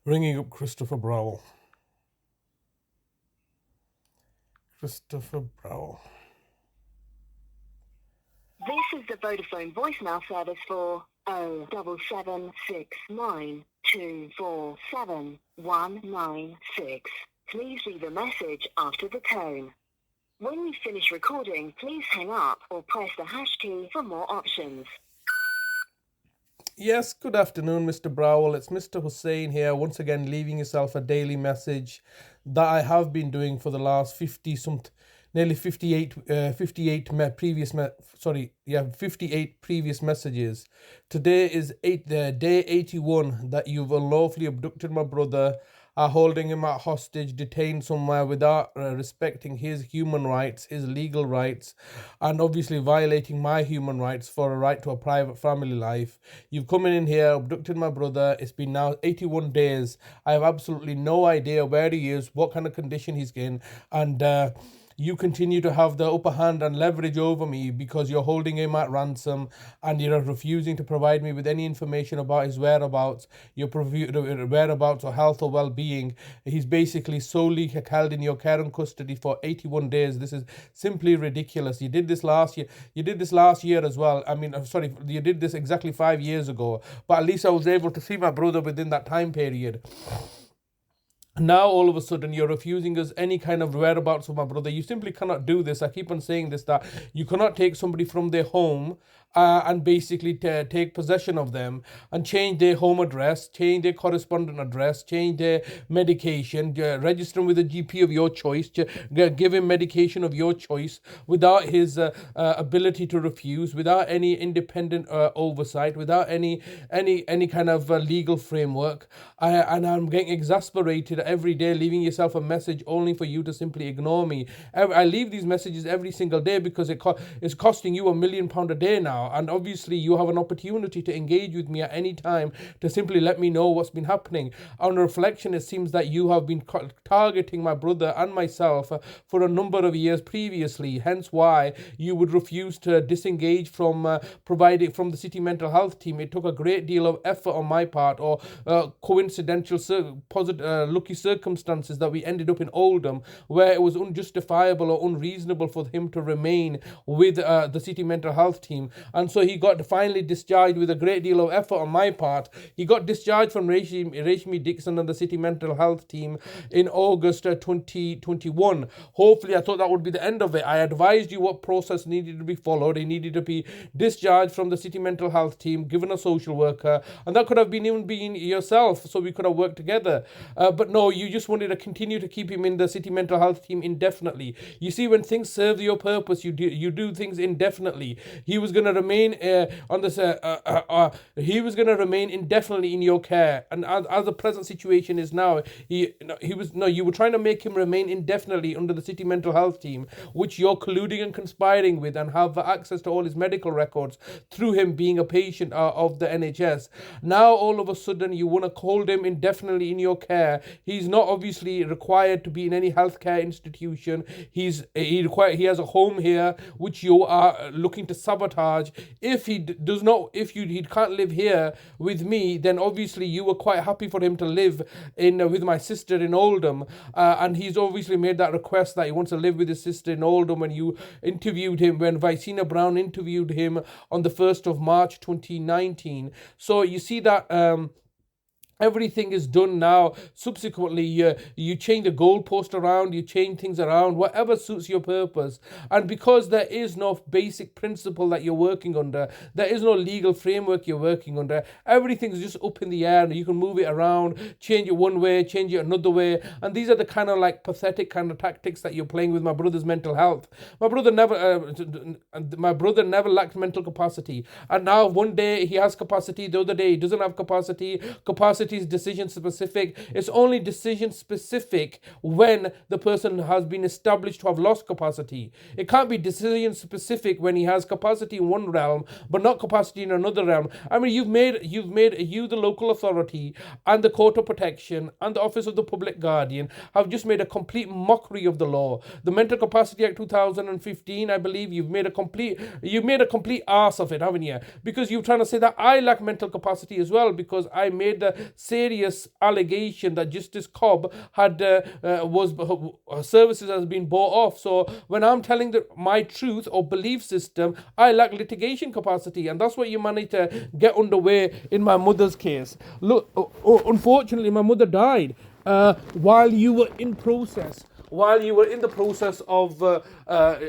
Ringing up Christopher Browell. Christopher Browell. This is the Vodafone voicemail service for 07762471996. Please leave a message after the tone. When you finish recording, please hang up or press the hash key for more options. Yes, good afternoon, Mr. Browell. It's Mr. Hussein here, once again leaving yourself a daily message that I have been doing for the last 58 previous messages. Today is day 81 that you've unlawfully abducted my brother, are holding him at hostage, detained somewhere without respecting his human rights, his legal rights, and obviously violating my human rights for a right to a private family life. You've come in here, abducted my brother. It's been now 81 days. I have absolutely no idea where he is, what kind of condition he's in, and you continue to have the upper hand and leverage over me because you're holding him at ransom and you're refusing to provide me with any information about his whereabouts, your whereabouts or health or well-being. He's basically solely held in your care and custody for 81 days. This is simply ridiculous. You did this last year. You did this last year as well. You did this exactly 5 years ago, but at least I was able to see my brother within that time period. Now all of a sudden you're refusing us any kind of whereabouts of my brother. You simply cannot do this. I keep on saying this, that you cannot take somebody from their home and basically take possession of them and change their home address, change their correspondent address, change their medication, register him with a GP of your choice, give him medication of your choice without his ability to refuse, without any independent oversight, without any kind of legal framework. And I'm getting exasperated every day, leaving yourself a message only for you to simply ignore me. I leave these messages every single day because it's costing you £1 million a day now, and obviously you have an opportunity to engage with me at any time to simply let me know what's been happening. On reflection, it seems that you have been targeting my brother and myself for a number of years previously, hence why you would refuse to disengage from providing from the city mental health team. It took a great deal of effort on my part, or coincidental lucky circumstances, that we ended up in Oldham, where it was unjustifiable or unreasonable for him to remain with the city mental health team. And so he got finally discharged with a great deal of effort on my part. He got discharged from Rashmi Dixon and the city mental health team in August 2021. Hopefully, I thought that would be the end of it. I advised you what process needed to be followed. He needed to be discharged from the city mental health team, given a social worker, and that could have been even been yourself, so we could have worked together. But no, you just wanted to continue to keep him in the city mental health team indefinitely. You see, when things serve your purpose, you do things indefinitely. He was going to remain he was going to remain indefinitely in your care, and as the present situation is now, you were trying to make him remain indefinitely under the city mental health team, which you're colluding and conspiring with, and have access to all his medical records through him being a patient of the NHS. Now all of a sudden you want to hold him indefinitely in your care. He's not obviously required to be in any healthcare institution. He has a home here which you are looking to sabotage. If he can't live here with me, then obviously you were quite happy for him to live with my sister in Oldham, and he's obviously made that request that he wants to live with his sister in Oldham. When you interviewed him, when Vicina Brown interviewed him on the 1st of March 2019. So you see that everything is done now. Subsequently, you change the goalpost around, you change things around, whatever suits your purpose. And because there is no basic principle that you're working under, there is no legal framework you're working under, everything's just up in the air, and you can move it around, change it one way, change it another way. And these are the kind of like pathetic kind of tactics that you're playing with my brother's mental health. My brother never lacked mental capacity, and now one day he has capacity, the other day he doesn't have capacity. Capacity is decision specific. It's only decision specific when the person has been established to have lost capacity. It can't be decision specific when he has capacity in one realm but not capacity in another realm. I mean, you've made you, the local authority, and the Court of Protection and the Office of the Public Guardian have just made a complete mockery of the law. The Mental Capacity Act 2015, I believe, you've made a complete arse of it, haven't you? Because you're trying to say that I lack mental capacity as well, because I made the serious allegation that Justice Cobb had was her services has been bought off. So when I'm telling my truth or belief system, I lack litigation capacity, and that's what you managed to get underway in my mother's case. Look, unfortunately, my mother died while you were in process. While you were in the process of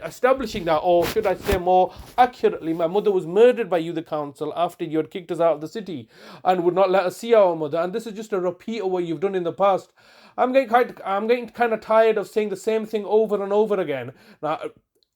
establishing that, or should I say more accurately, my mother was murdered by you, the council, after you had kicked us out of the city and would not let us see our mother. And this is just a repeat of what you've done in the past. I'm getting kind of tired of saying the same thing over and over again. Now,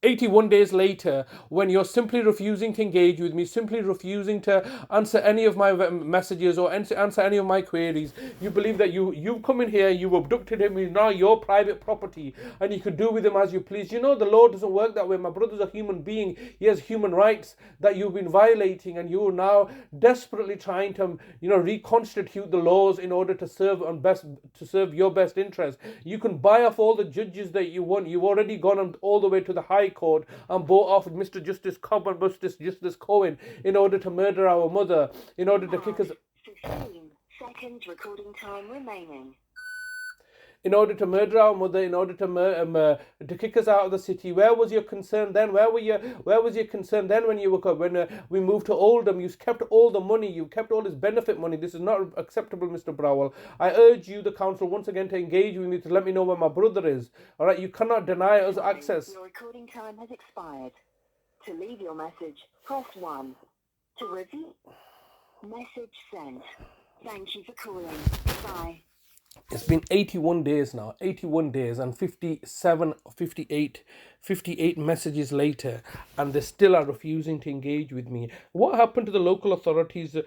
81 days later, when you're simply refusing to engage with me, simply refusing to answer any of my messages or answer any of my queries, you believe that you've come in here, you've abducted him, he's now your private property, and you can do with him as you please. You know the law doesn't work that way. My brother's a human being. He has human rights that you've been violating, and you are now desperately trying to, reconstitute the laws in order to serve your best interest. You can buy off all the judges that you want. You've already gone all the way to the High Court and bought off Mr. Justice Cobb and Mr. Justice Cohen in order to murder our mother, in order to kick us. 15 seconds recording time remaining. In order to murder our mother, in order to kick us out of the city. Where was your concern then? Where was your concern then when we moved to Oldham? You kept all the money. You kept all this benefit money. This is not acceptable, Mr. Browell. I urge you, the council, once again to engage with me to let me know where my brother is. All right, you cannot deny us access. Your recording time has expired. To leave your message, press 1. To review, message sent. Thank you for calling. Bye. It's been 81 days now, 81 days and 58 messages later, and they still are refusing to engage with me. What happened to the local authorities'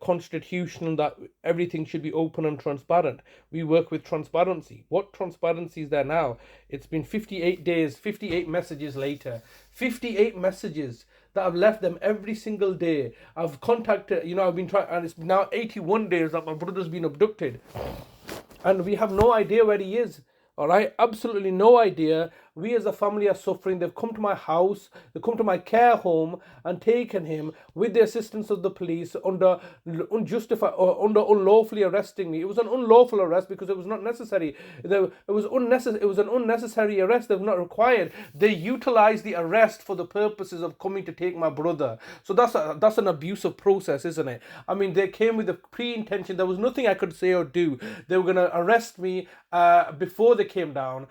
constitution that everything should be open and transparent? We work with transparency. What transparency is there now? It's been 58 days, 58 messages later, 58 messages that I've left them every single day. I've contacted, I've been trying, and it's now 81 days that my brother's been abducted. And we have no idea where he is. All right, absolutely no idea. We as a family are suffering. They've come to my house, they've come to my care home and taken him with the assistance of the police under unlawfully arresting me. It was an unlawful arrest because it was not necessary. It was an unnecessary arrest. They've not required. They utilized the arrest for the purposes of coming to take my brother. So that's an abusive process, isn't it? I mean, they came with a pre-intention. There was nothing I could say or do. They were going to arrest me before they came down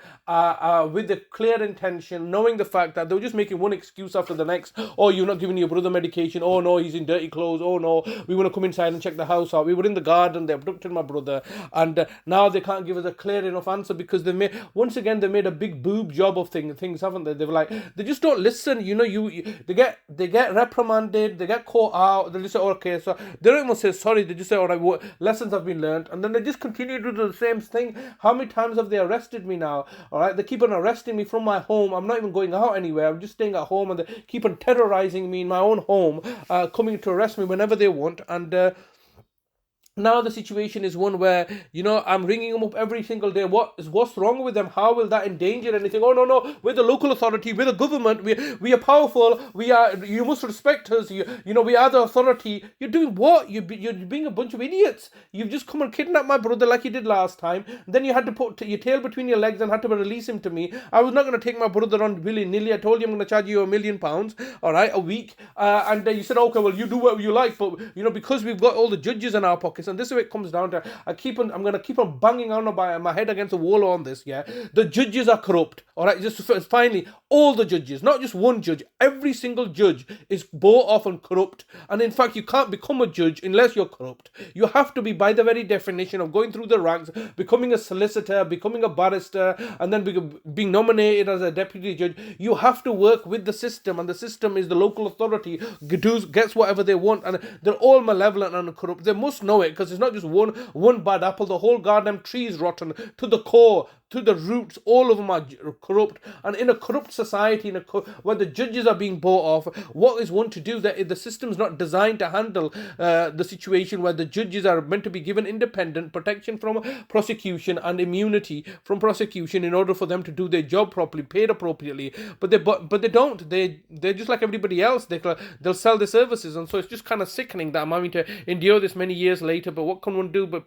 with the clear intention, knowing the fact that they were just making one excuse after the next. Oh, you're not giving your brother medication. Oh no, he's in dirty clothes. Oh no, we want to come inside and check the house out. We were in the garden, they abducted my brother, and now they can't give us a clear enough answer because they made a big boob job of things, haven't they? They were like, they just don't listen. They get reprimanded, they get caught out, they just say, okay, so they don't even say sorry. They just say, all right, lessons have been learned, and then they just continue to do the same thing. How many times have they arrested me now? All right, they keep on arresting me from my home. I'm not even going out anywhere. I'm just staying at home, and they keep on terrorizing me in my own home, coming to arrest me whenever they want. And now the situation is one where, I'm ringing them up every single day. What's wrong with them? How will that endanger anything? Oh, no, we're the local authority, we're the government, we are powerful, you must respect us, we are the authority. You're doing what? You're being a bunch of idiots. You've just come and kidnapped my brother like you did last time. Then you had to put your tail between your legs and had to release him to me. I was not going to take my brother on willy-nilly. I told you I'm going to charge you £1 million, all right, a week. And you said, okay, well, you do what you like, but, because we've got all the judges in our pockets, and this is what it comes down to. I'm going to keep on banging on my head against the wall on this, yeah? The judges are corrupt, all right? Just finally, all the judges, not just one judge, every single judge is bought off and corrupt. And in fact, you can't become a judge unless you're corrupt. You have to be, by the very definition of going through the ranks, becoming a solicitor, becoming a barrister, and then being nominated as a deputy judge. You have to work with the system, and the system is the local authority, gets whatever they want, and they're all malevolent and corrupt. They must know it, because it's not just one bad apple. The whole goddamn tree is rotten to the core. to the roots, all of them are corrupt. And in a corrupt society, where the judges are being bought off, what is one to do? That the system's not designed to handle the situation where the judges are meant to be given independent protection from prosecution and immunity from prosecution in order for them to do their job properly, paid appropriately. But they don't. They're just like everybody else. They'll sell their services, and so it's just kind of sickening that I'm having to endure this many years later. But what can one do but